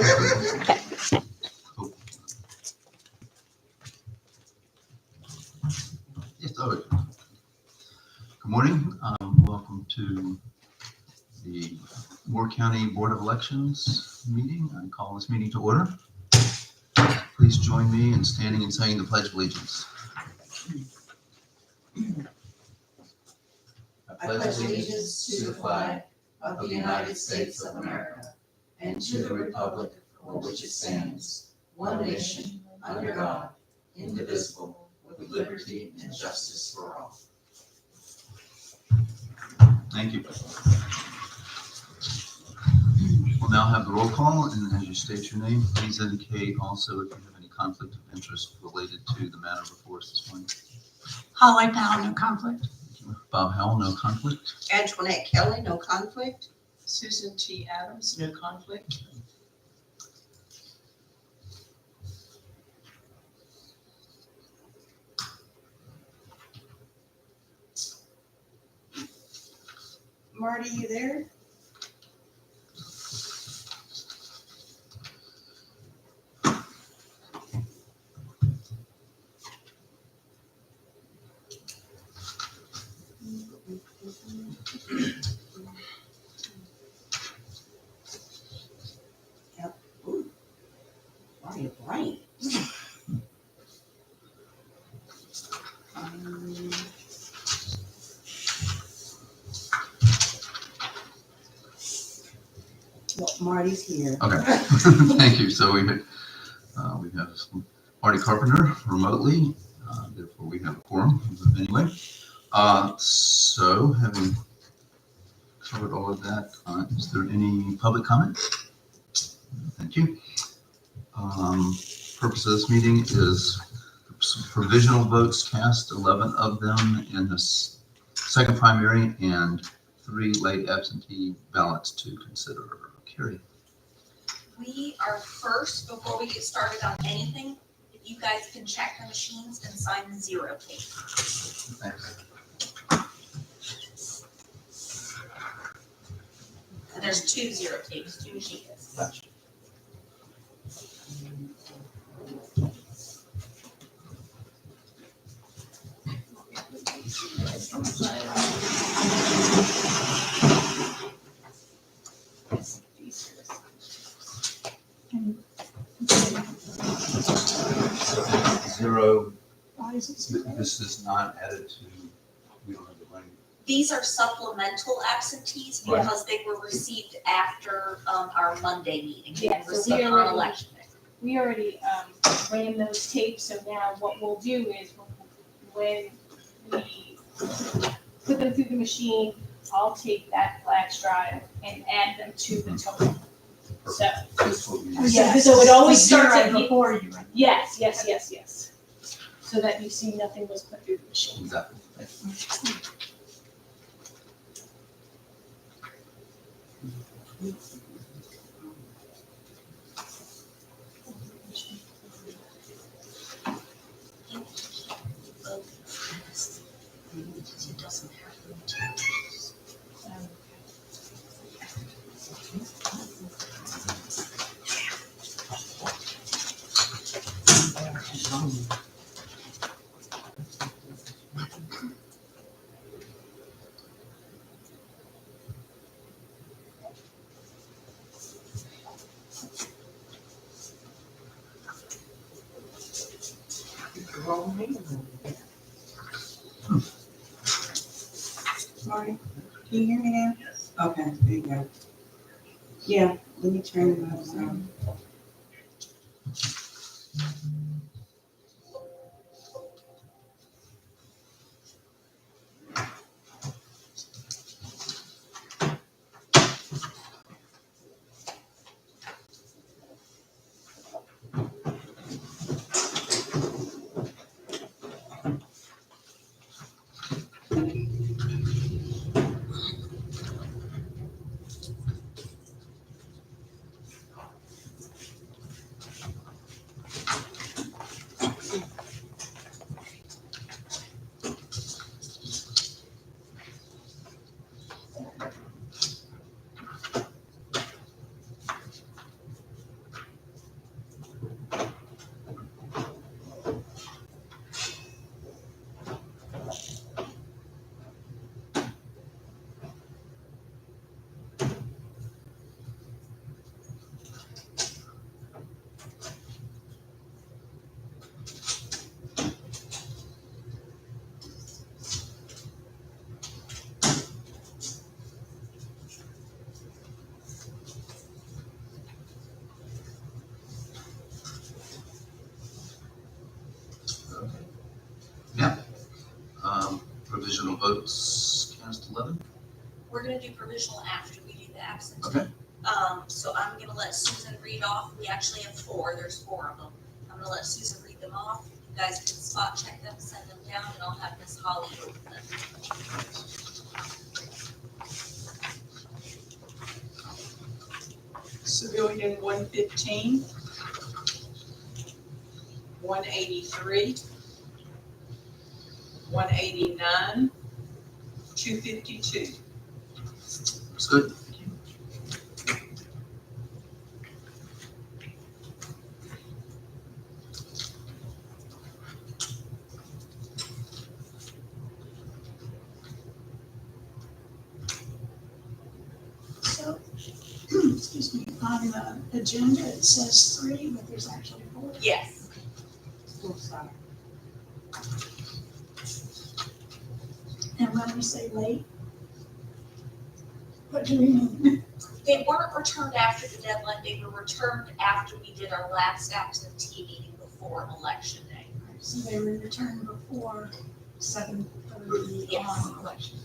Yes, good morning. Welcome to the Moore County Board of Elections meeting. I call this meeting to order. Please join me in standing and saying the Pledge of Allegiance. I pledge allegiance to the flag of the United States of America and to the republic for which it stands, one nation, under God, indivisible, with liberty and justice for all. Thank you. We'll now have the roll call, and as you state your name, please indicate also if you have any conflict of interest related to the matter before us this morning. Holly Powell, no conflict. Bob Howell, no conflict. Antoinette Kelly, no conflict. Susan T. Adams, no conflict. Marty, you there? Yep. Ooh. Marty, bright. Well, Marty's here. Okay, thank you. So we have Marty Carpenter remotely, therefore we have a quorum anyway. So having covered all of that, is there any public comment? Thank you. Purpose of this meeting is provisional votes cast, 11 of them in the second primary and 3 late absentee ballots to consider. Carrie. We are first, before we get started on anything, if you guys can check the machines and sign the 0 tape. Thanks. And there's 2 0 tapes, 2 machines. Gotcha. Zero. Why is it? This is not added to. We don't have the money. These are supplemental absentees Right. because they were received after our Monday meeting. They Yeah, were so we received on already- election day. We already ran those tapes, so now what we'll do is when we put them through the machine, I'll take that flash drive and add them to the total. So, That's what we need. yeah, so it always The starts zero at, before you run. yes. So that you see nothing was put through the machine. Exactly. It doesn't have the materials. Marty, can you hear me now? Yes. Okay, there you go. Yeah, let me turn those on. we're gonna do provisional after we do the absentee. Okay. So I'm gonna let Susan read off, we actually have four, there's four of them. I'm gonna let Susan read them off, you guys can spot check them, send them down, and I'll have Miss Holly open them. Civilian 115, 183, 189, 252. Looks good. So, excuse me, on the agenda, it says 3, but there's actually 4. Yes, And when we say late, what do we mean? they weren't returned after the deadline, they were returned after we did our last absentee meeting before election day. So they were returned before 7:30 Yes. on election.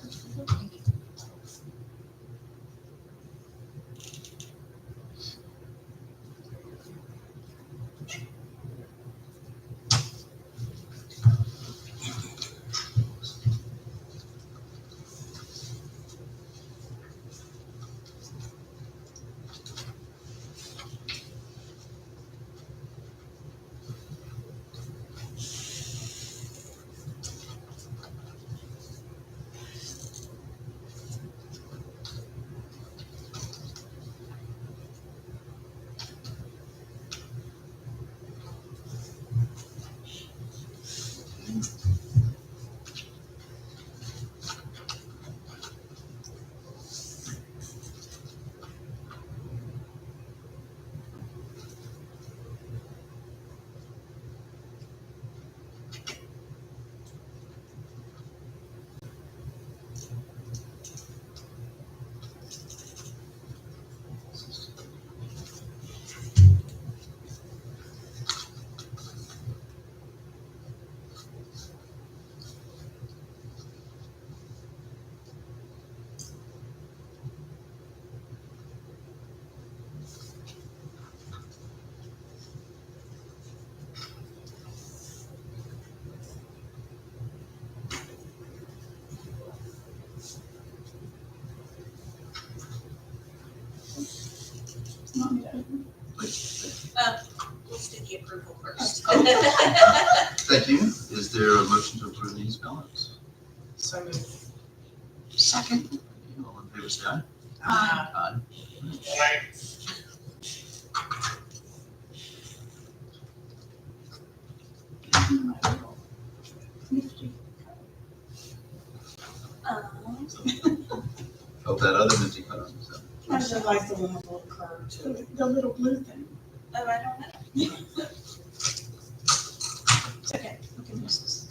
Want me to open? Let's do the approval first. Thank you. Is there a motion to approve these ballots? So moved. Second. All in favor, say aye. Aye. Aye. Nifty. Hope that other minty comes. I just like the one with a little curve to it. The little blue thing. Oh, I don't know. It's okay, we can use this.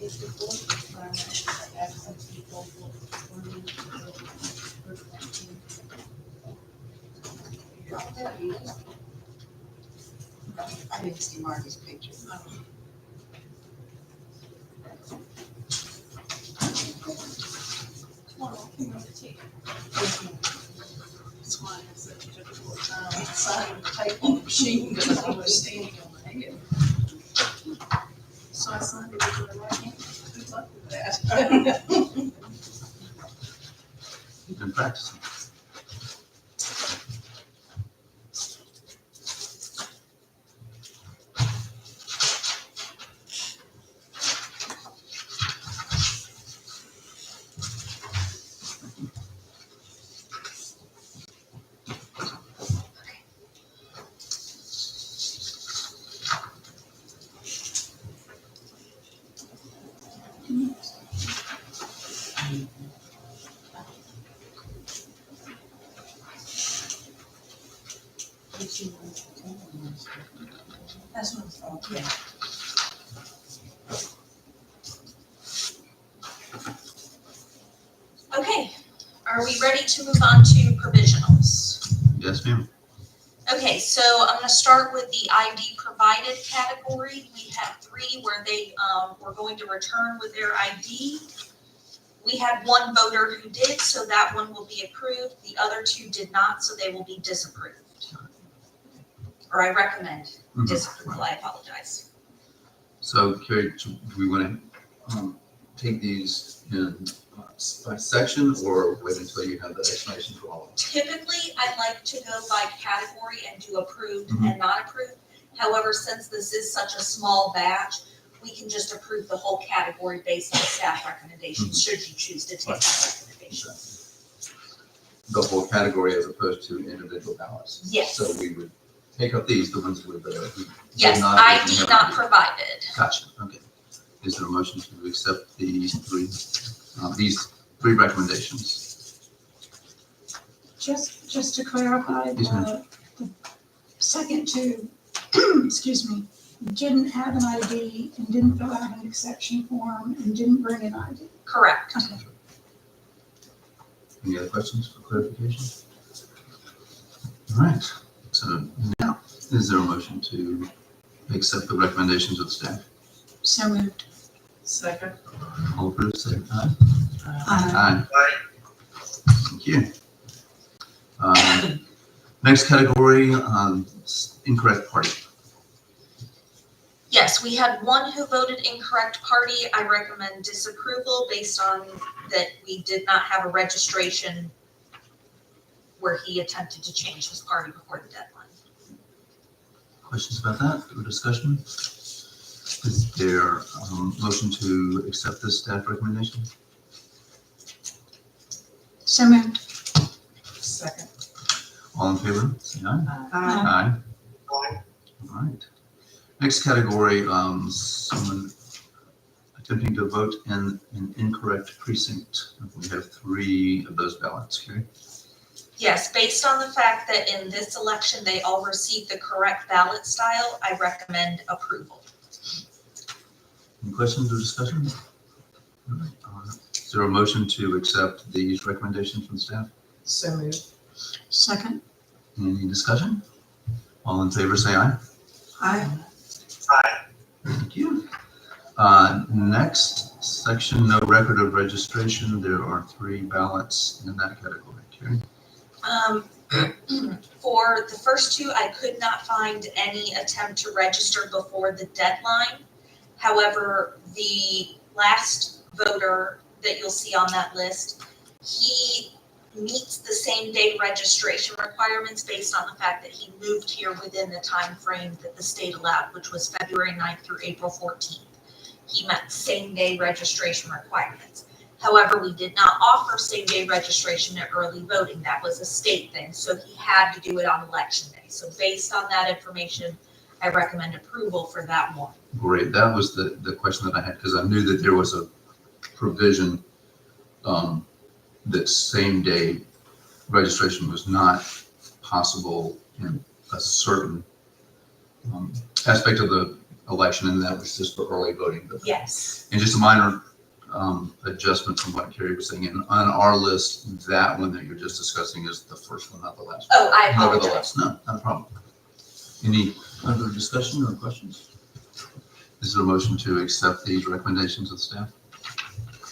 District Four, primary absentee local 20. I didn't see Marty's picture. Well, you know, the tape. That's why I have such a difficult time signing the tape on the machine because I was standing on my head. So I signed it with my right hand. Good luck with that. You've been practicing. That's what I thought, yeah. Okay, are we ready to move on to provisionals? Yes, ma'am. Okay, so I'm gonna start with the ID provided category. We have 3 where they, were going to return with their ID. We had 1 voter who did, so that one will be approved. The other 2 did not, so they will be disapproved. Or I recommend Mhm. disapproval, I apologize. So Carrie, do we want to take these in by section or wait until you have the explanation for all of them? Typically, I like to go by category and do approved Mhm. and not approved. However, since this is such a small batch, we can just approve the whole category based on staff recommendations, should you choose to take that recommendation. The whole category as opposed to individual ballots. Yes. So we would take up these, the ones with who Yes, did not. ID not provided. Gotcha, okay. Is there a motion to accept these 3 recommendations? Just to clarify, Yes, ma'am. the second 2, excuse me, didn't have an ID and didn't fill out an exception form and didn't bring an ID. Correct. Okay. Any other questions for clarification? All right, so now, is there a motion to accept the recommendations of staff? So moved. Second. All approved, say aye. Aye. Aye. Thank you. Next category, incorrect party. Yes, we had 1 who voted incorrect party. I recommend disapproval based on that we did not have a registration where he attempted to change his party before the deadline. Questions about that or discussion? Is there a motion to accept this staff recommendation? So moved. Second. All in favor, say aye. Aye. Aye. All right. Next category, someone attempting to vote in an incorrect precinct. We have 3 of those ballots, Carrie. Yes, based on the fact that in this election, they all received the correct ballot style, I recommend approval. Any questions or discussion? All right, is there a motion to accept these recommendations from staff? So moved. Second. Any discussion? All in favor, say aye. Aye. Thank you. Next section, no record of registration. There are 3 ballots in that category. Carrie? For the first 2, I could not find any attempt to register before the deadline. However, the last voter that you'll see on that list, he meets the same day registration requirements based on the fact that he moved here within the time frame that the state allowed, which was February 9th through April 14th. He met same day registration requirements. However, we did not offer same day registration at early voting. That was a state thing, so he had to do it on election day. So based on that information, I recommend approval for that one. Great. That was the question that I had, because I knew that there was a provision that same day registration was not possible in a certain aspect of the election, and that was just for early voting. But- Yes. And just a minor adjustment from what Carrie was saying, and on our list, that one that you're just discussing is the first one, not the last one. Oh, I apologize. Nevertheless, no, not a problem. Any other discussion or questions? Is there a motion to accept these recommendations of staff?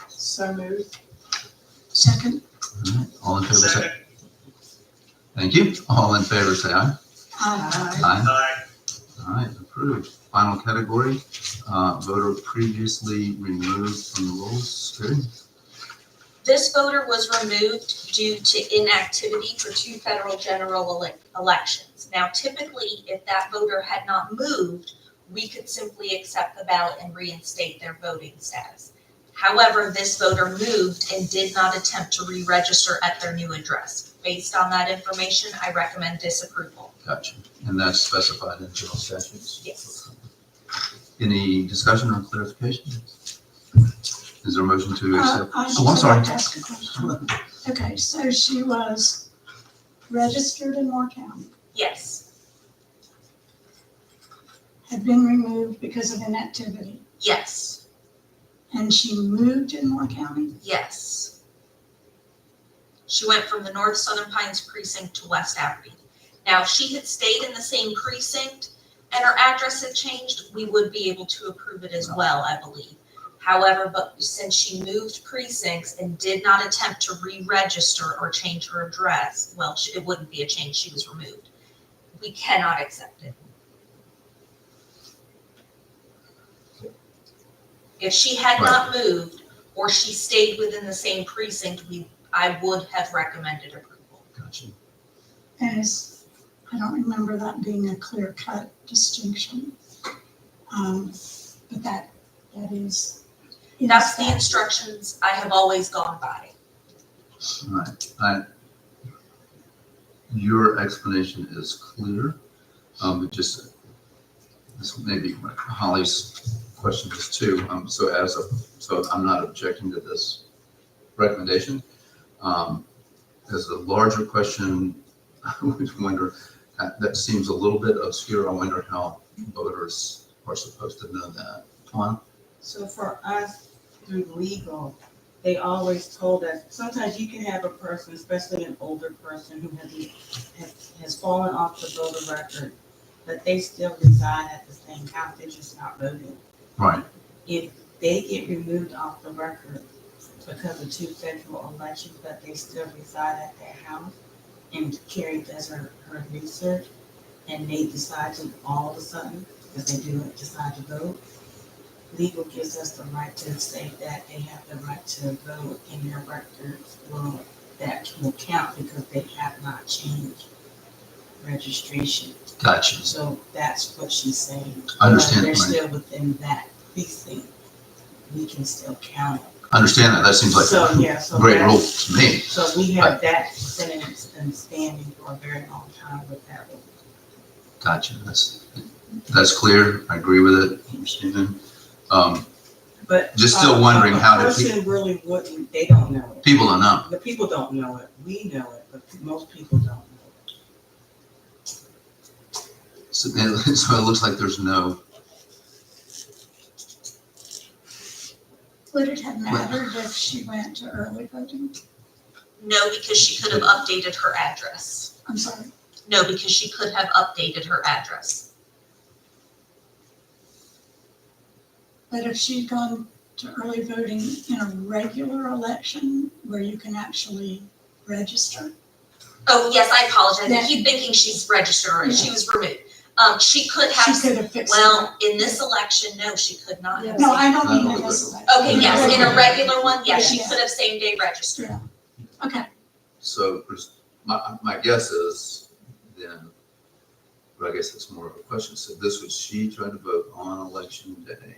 So moved. Second. All right, all in favor, say. Thank you. All in favor, say aye. Aye. Aye. All right, approved. Final category, voter previously removed from the rolls. Carrie? This voter was removed due to inactivity for 2 federal general elections. Now, typically, if that voter had not moved, we could simply accept the ballot and reinstate their voting status. However, this voter moved and did not attempt to re-register at their new address. Based on that information, I recommend disapproval. Gotcha. And that's specified in general statutes? Yes. Any discussion or clarification? Is there a motion to accept? I Oh, I'm should sorry. like to ask a question. Okay, so she was registered in Moore County, Yes, had been removed because of inactivity, yes, and she moved in Moore County? yes. She went from the North Southern Pines precinct to West Aberdeen. Now, if she had stayed in the same precinct and her address had changed, we would be able to approve it as well, I believe. However, but since she moved precincts and did not attempt to re-register or change her address, well, it wouldn't be a change, she was removed. We cannot accept it. If she had not moved or she stayed within the same precinct, I would have recommended approval. Gotcha. And I don't remember that being a clear-cut distinction. But that is. That's the instructions I have always gone by. All right. Your explanation is clear. But just, this may be Holly's question is too. So I'm not objecting to this recommendation. As a larger question, I would wonder, that seems a little bit obscure. I wonder how voters are supposed to know that. Come on. So for us, through legal, they always told us, sometimes you can have a person, especially an older person who has fallen off the voter record, but they still reside at the same house, they're just not voting. Right. If they get removed off the record because of 2 federal elections, but they still reside at their house, and Carrie does her research, and they decide to all of a sudden, because they do decide to vote, legal gives us the right to say that they have the right to vote in their records. Well, that will count because they have not changed registration. Gotcha. So that's what she's saying. I understand. They're still within that precinct. We can still count it. Understand that. That seems like So, a yeah, so great that's- rule to me. So we have that sentence and standing for a very long time with that rule. Gotcha. That's clear. I agree with it. Understand. But Just still wondering how a to keep- person really wouldn't, they don't know it. People don't know. The people don't know it. We know it, but most people don't know it. So it looks like there's no, Would it have mattered if she went to early voting? No, because she could have updated her address. I'm sorry. No, because she could have updated her address. But if she'd gone to early voting in a regular election where you can actually register, Oh, yes, I apologize. I Then- keep thinking she's registered already. She was removed. She could she have, could have fixed well, in this election, no, she could not have. No, I don't mean No, in this but- election. Okay, yes, in a regular one, yes, she Yeah. could have same day registered. Yeah. Okay, so my guess is then, but I guess it's more of a question. So this was, she tried to vote on election day.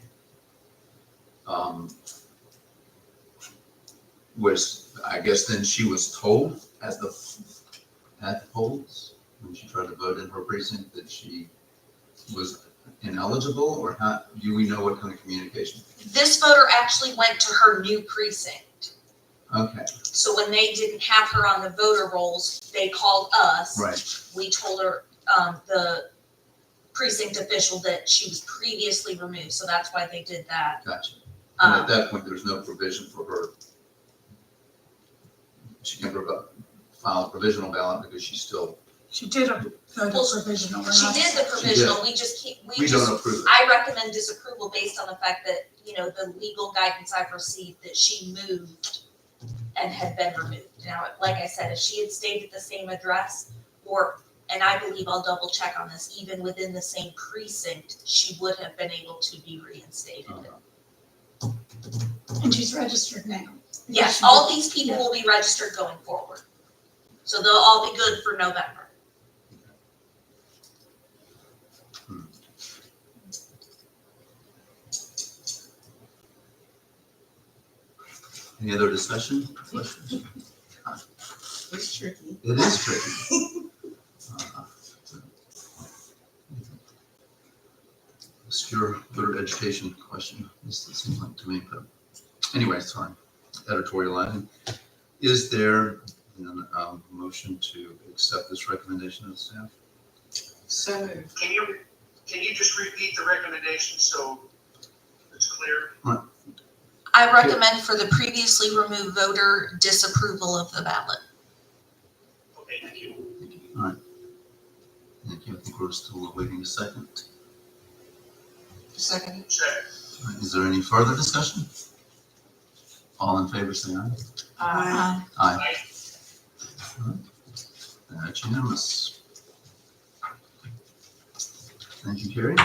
Was, I guess then she was told at the polls, when she tried to vote in her precinct, that she was ineligible, or how, do we know what kind of communication? This voter actually went to her new precinct. Okay, So when they didn't have her on the voter rolls, they called us. right, We told her, the precinct official that she was previously removed, so that's why they did that. Gotcha. And at Um, that point, there's no provision for her. She can file a provisional ballot because she's still, She did a vote Well, of provisional. we're She not- did the provisional, we just keep, we don't approve it. I recommend disapproval based on the fact that, the legal guidance I've received that she moved and had been removed. Now, like I said, if she had stayed at the same address, and I believe I'll double check on this, even within the same precinct, she would have been able to be reinstated. And she's registered now. Yes, all these people will be registered going forward. So they'll all be good for November. Any other discussion? Questions? It's tricky. It is tricky. Obscure voter education question, this seems like to me, but anyway, sorry. Editorializing. Is there a motion to accept this recommendation of the staff? So moved. Can you just repeat the recommendation so it's clear? I recommend for the previously removed voter disapproval of the ballot. Okay, thank you. All right. Thank you. I think we're still awaiting a second. Second. Second. All right, is there any further discussion? All in favor, say aye. Aye. Aye. Aye. All right. That's unanimous. Thank you, Carrie.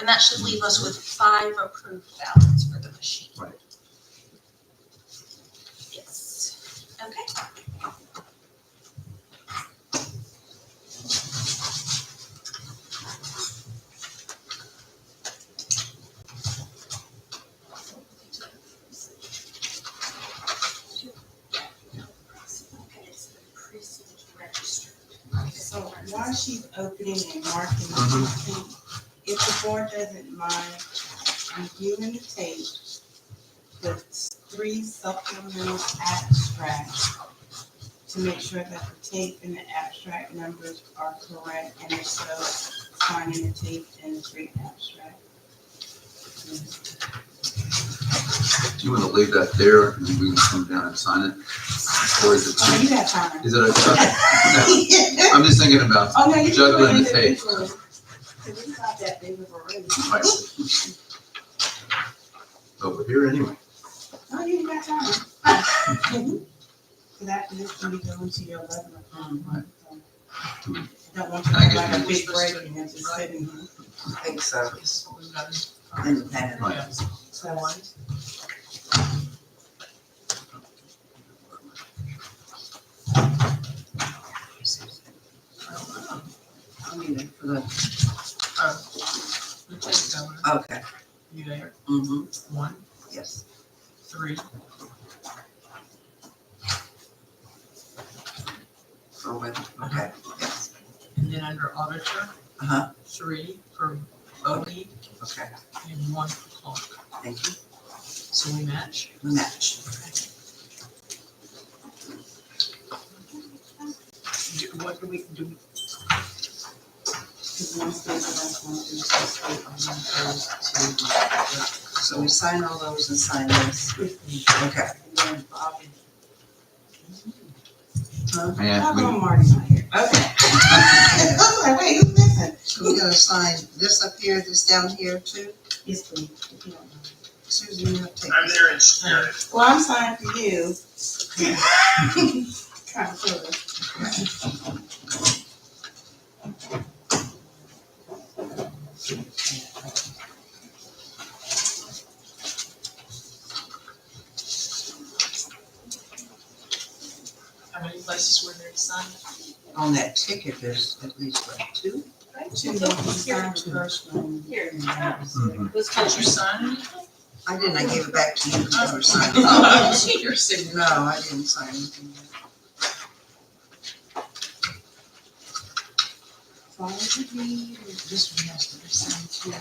And that should leave us with 5 approved ballots for the machine. Right. Yes. Okay. So while she's opening and marking the precinct, if the board doesn't mind reviewing the tape, the 3 supplemental abstracts to make sure that the tape and the abstract numbers are correct, and if so, signing the tape and the 3 abstract. Do you want to leave that there and then we can come down and sign it? Or is it Oh, too? you got time. Is it okay? No, I'm just thinking about Oh, no, you can do juggling it the tape. individually. 'Cause it's not that big of a race. Right. But we're here anyway. Oh, you got time. So after this, can be going to your 11 o'clock. Right. So, I don't want you to I have guess like a we- big break and then just sitting here. I think so. Independent. Right. So, I mean, for the, Lieutenant Governor, okay. you there? Mm-hmm. 1, Yes. 3, For when, okay, yes. and then under auditor, Uh-huh. 3 for Odie Okay, and 1 for clerk. thank you. So we match. We match. What do we do? because one stays with us, one is just state, and one goes to. So we sign all those and sign this. Okay. And then Bobby. Yeah, How we- come Marty's not here? Okay. I was like, wait, who's missing? So we gotta sign this up here, this down here too? Yes, please. If you don't mind. Susan, you have to take I'm this. there in spirit. Well, I'm signing for you. Trying to put it. How many places were there to sign? On that ticket, there's at least like 2. Two, you sign the first one. Here. and then it's- Mhm. Did you sign anything? I didn't, I gave it back to you because you were signing. Oh, I didn't see your signature. No, I didn't sign anything. Follow the lead. This one has to be signed too.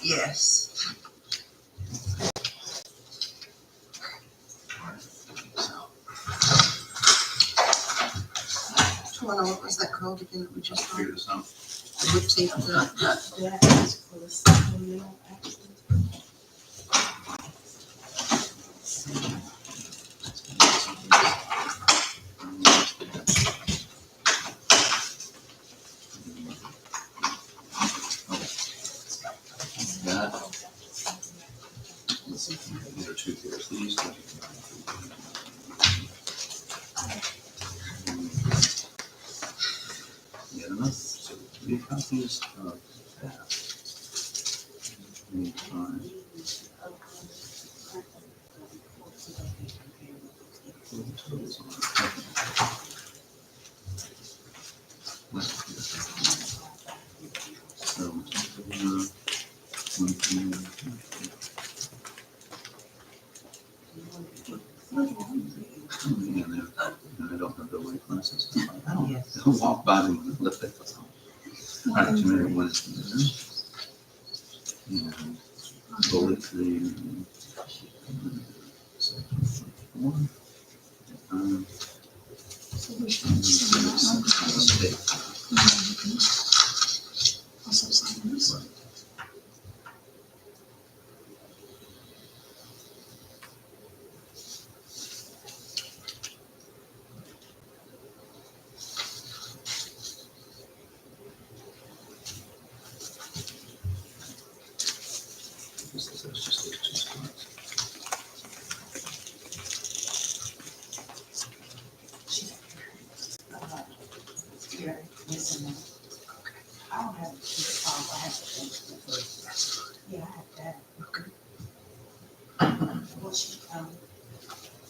Yes. Tawana, what was that called again that we just saw? Figure this out. What tape was that? That is for the supplemental action. That. Let's see, there are two here. These. Get enough. So 3 copies of that. 3 times. I don't have the weight classes. I don't walk by them and lift it. All right, too many ones there. And bullet 3. One. So we should sign that one. Also sign this. That's just those 2 spots. Here, yes and no. I don't have to keep a file, I have to change it first. Yeah, I have that. Okay. Well, she,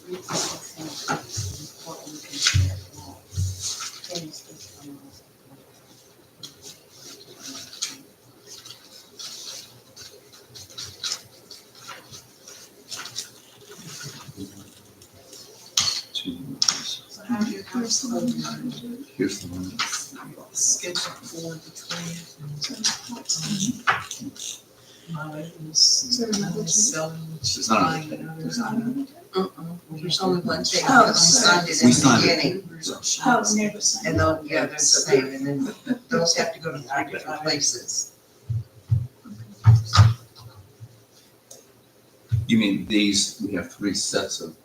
read this and what we can share now. Finish this one. So how do you have Here's the one. Here's the one. schedule for the 20th? So that's My is Is there another tape? selling. It's not on the tape. there's not another tape. There's only one tape, Oh, because we signed it We in the signed it. beginning. Oh, never signed. And those, yeah, they're the same, and then those have to go to 3 different places. You mean these, we have 3 sets of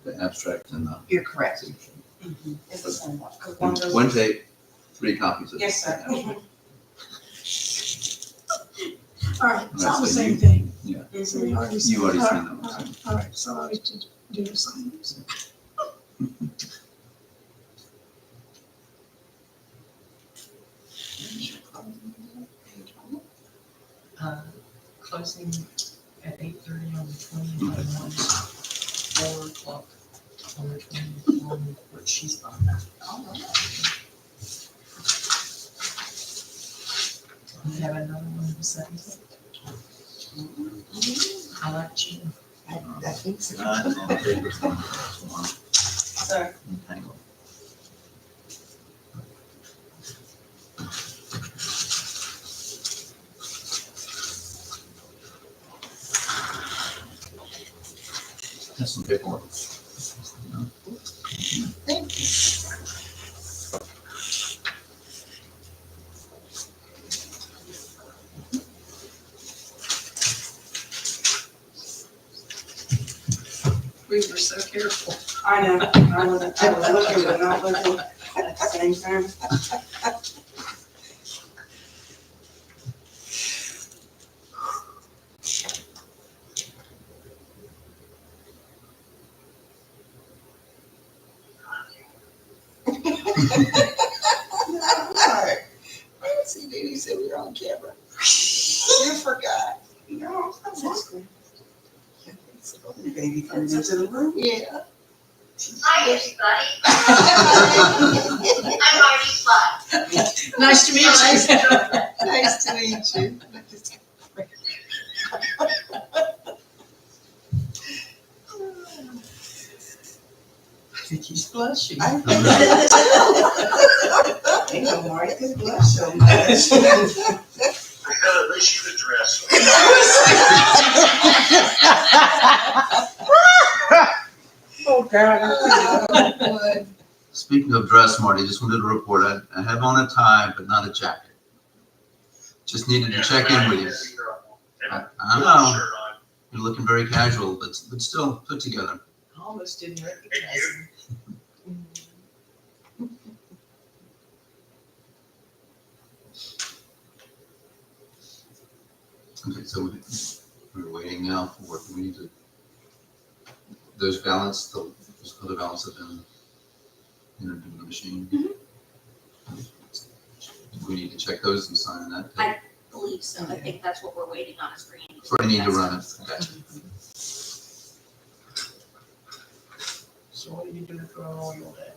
the abstract and the. You're correct. It's the same one. 'Cause one goes- One tape, 3 copies of it. Yes, sir. All right, it's all the So same you- thing. Yeah. So we already. You already all signed right, those. all right, all right, so I should do the assignments. Closing at 8:30 on the 20th, and then 4 o'clock on the 20th, on what she's on. You have another one the 7th? I like you. I think so. On the paper form, that's one. Sir. Entangled. That's some paperwork. Thank you. We were so careful. I know, I was looking, but not looking at the same time. I didn't see that you said we were on camera. You forgot. No, that's good. The baby comes into the room. Yeah. Hi, everybody. I'm Marty Flood. Nice to meet you. Nice to meet you. I think he's blushing. I Ain't no Marty could blush so much. At least you address. of dress, Marty. Just wanted to report. I have on a tie, but not a jacket. Just needed to check in with you. I know, you're looking very casual, but still put together. I almost didn't recognize him. Okay, so we're waiting now for, we need to, those ballots, those other ballots have been entered into the machine. We need to check those and sign that. I believe so. I think that's what we're waiting on is bringing. For any to run it. Gotcha. So what are you doing for Memorial Day?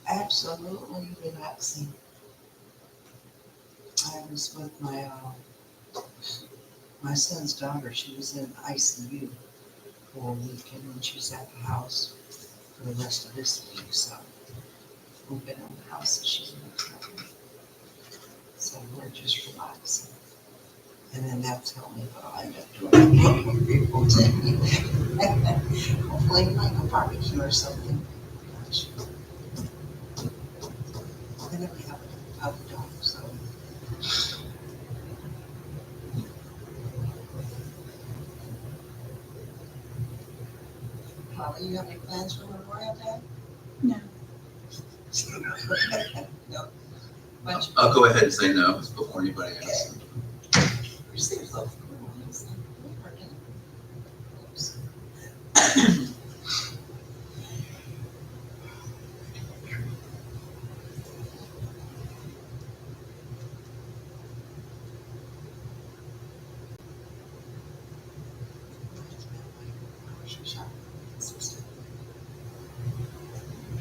Absolutely relaxing. I was with my son's daughter. She was in ICU for a week, and then she's at the house for the rest of this week. So we've been in the house and she's in the country. So we're just relaxing. And then they'll tell me what I'll end up doing when people take me there. Hopefully like a barbecue or something. And then we have a puppy dog, so. Holly, you have any plans for Memorial Day? No. No. Bunch of I'll go ahead and say no before anybody asks. Receive love. Oops.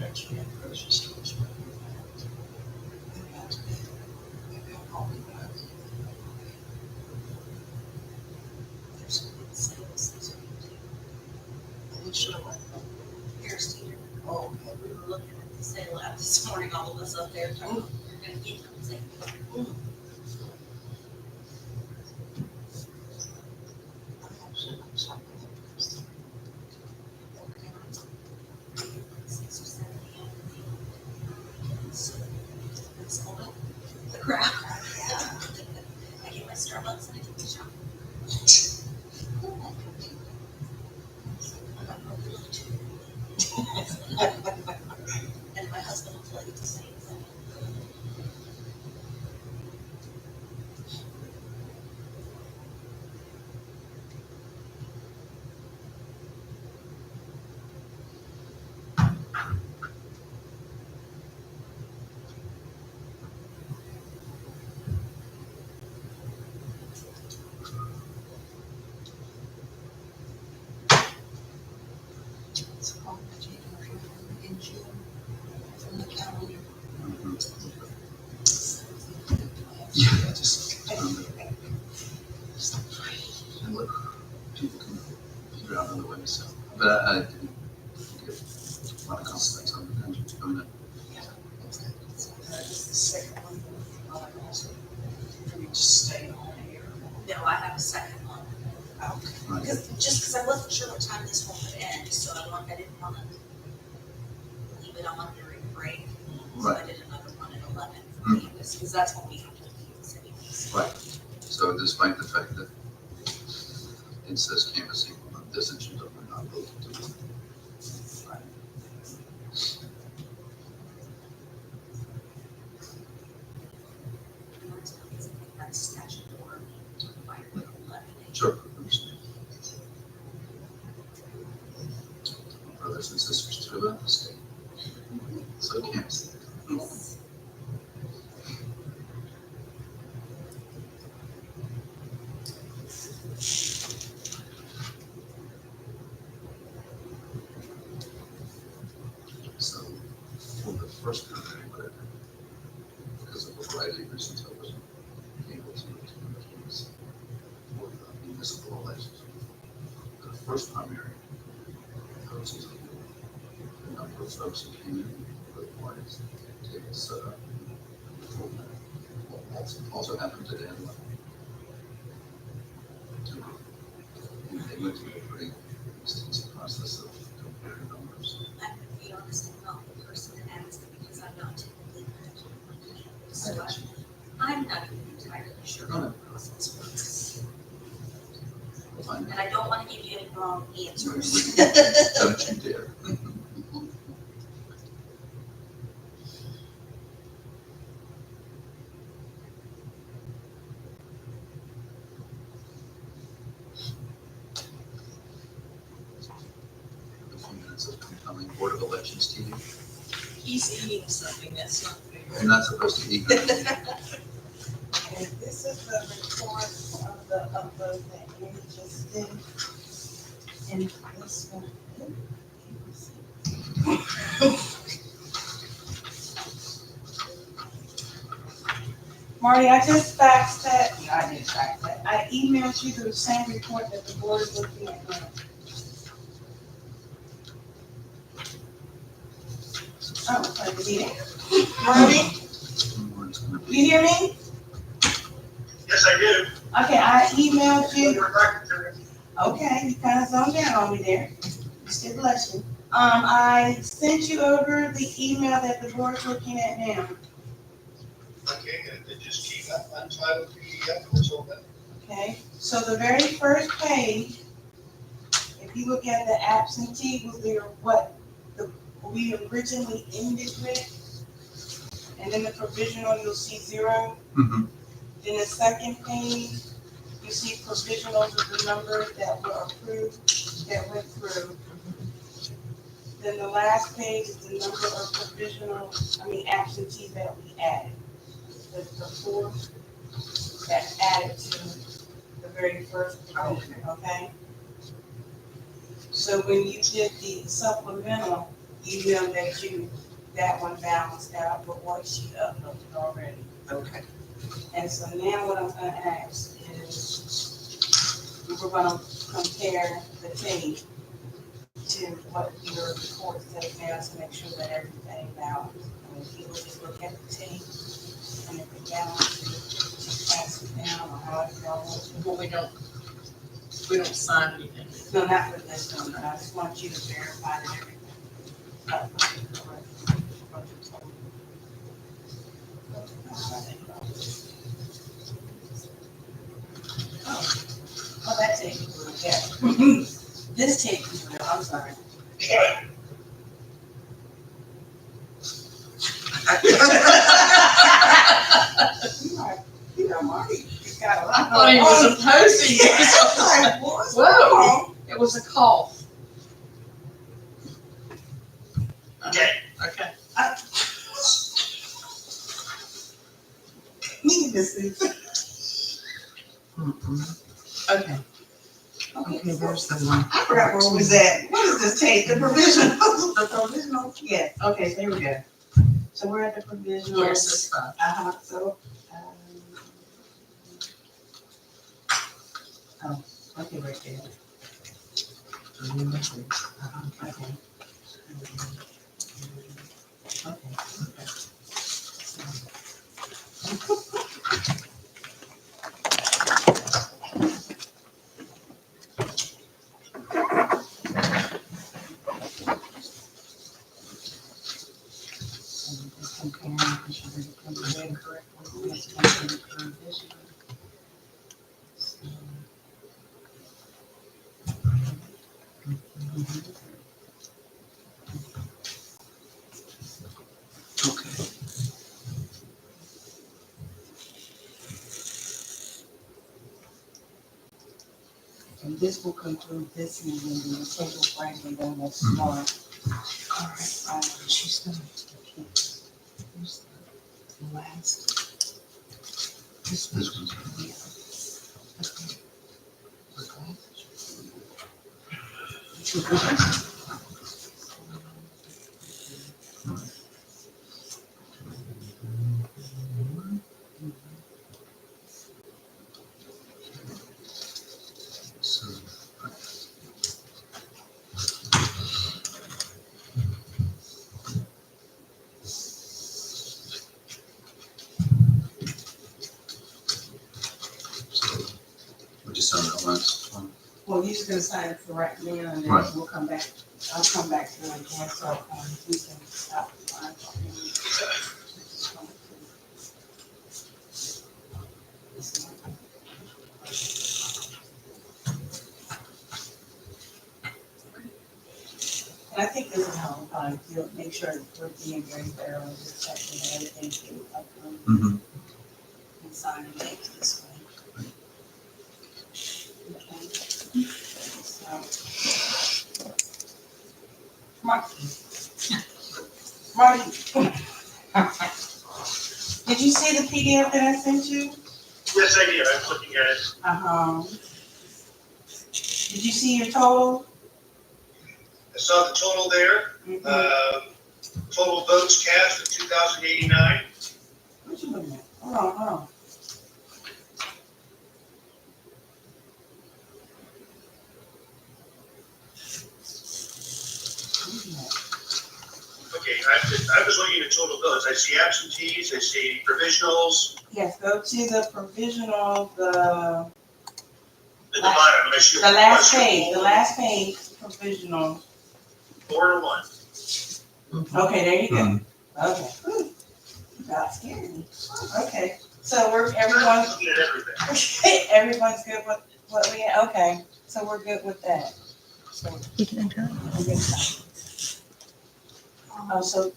Actually, at grocery stores. There's some good sales this week too. Which one? Here's to you. Oh, okay. We were looking at the sale app this morning, all of us up there, talking, we're gonna get something. Six or seven a.m. So, it's all up, the crowd. I get my Starbucks and I take the shop. I'm not really little too. And my husband will tell you the same thing. It's called the January in June from the calendar. Yeah, just, and look, people can figure out other ways, so, but I didn't get a lot of compliments on the country doing it. This is the second one. Also, for me to stay on here. No, I have a second one. Okay. Right. Because I wasn't sure what time this one would end, so I didn't want to leave it on during break. So I did another one at 11 for Mm. campus, because that's when we have to do this anyways. Right, so despite the fact that it says canvassing on this agenda, we're not voting to do it. Right. That's statutory required by 11. Sure. Understand. Brothers and sisters throughout the state. So canvassing. Yes. So for the first primary, but because of a variety of reasons, I wasn't able to attend the case for the municipal elections. The first primary, there was a number of folks who came in for the parties, tables set up. Also happened today. And they went through a pretty extensive process of comparing numbers. I'm gonna be honest, I'm not the person I'm not even entirely sure how the process works. We'll find And I don't want to give you any wrong answers. out. Don't you dare. A few minutes of incoming Board of Elections TV. He's eating something that's not fair. You're not supposed to eat that. And this is the report of the upload that Amy just did. And this one. Marty, I just faxed that, no, I didn't fax that. I emailed you the same report that the board is looking at now. Oh, I did it. Marty, you hear me? Yes, I do. Okay, I emailed You're you. back to it. Okay, you kind of zoned out on me there. You still blushing. I sent you over the email that the board's looking at now. Okay, and just keep that untitled PDF, that's all that. Okay, so the very first page, if you look at the absentee, will be what we originally ended with. And then the provisional, you'll see 0. Mhm. Then the second page, you see provisionals with the numbers that were approved, that went through. Then the last page is the number of absentees that we added. The 4 that added to the very first provision, okay? So when you did the supplemental, you know that one balanced out with what she uploaded already. Okay. And so now what I'm gonna ask is, we're gonna compare the tape to what your report says now to make sure that everything balances. I mean, people just look at the tape, and if it balances, just pass it down, or however y'all want to. Well, we don't sign anything. No, not for this one, but I just want you to verify that everything. Is correct. What you told me. Oh, that tape is real, yeah. This tape is real, I'm sorry. You know, Marty, he's got a lot. I thought he was opposing it. Whoa, it was a cough. Okay. Okay. Need this is. Okay. Okay, there's the one. I forgot where we was at. What is this tape? The provisional? The provisional? Yeah, okay, so here we go. So we're at the provisional. Here's this stuff. So, okay, right there. Okay. And this will conclude this meeting, and the table frame, and then we'll start. All right, she's done. Here's the last. This one's. So, we just on the last one. Well, you're just gonna sign it for right now, and then Right. we'll come back. I'll come back to it again, so, we can stop the line. You'll make sure we're being very thorough and just checking that everything's getting approved Mhm. and signed and made this way. Okay. So. Marty. Did you see the PDF that I sent you? Yes, I did. I was looking at it. Did you see your total? I saw the total there. Total votes cast of 2,089. What you looking at? Hold on. Okay, I was looking at total votes. I see absentees, I see provisionals, Yes, go to the provisional, at the bottom, I see. the last page, provisional. 4 to 1. Okay, there you go. Okay. Whew. You got scared me. Okay, so I'm looking at everything. everyone's good with what we, okay, so we're good with that. So You can adjourn. Oh, so,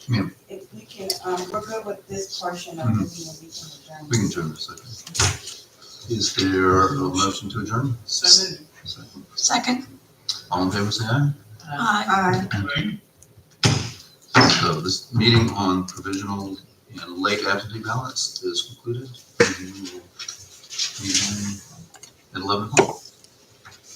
Yeah. if we can, we're good with this portion of the meeting, we can adjourn. We can adjourn in a second. Is there a motion to adjourn? So moved. Second. Second. All in favor, say aye. Aye. So this meeting on provisional and late absentee ballots is concluded. We will adjourn at 11 o'clock.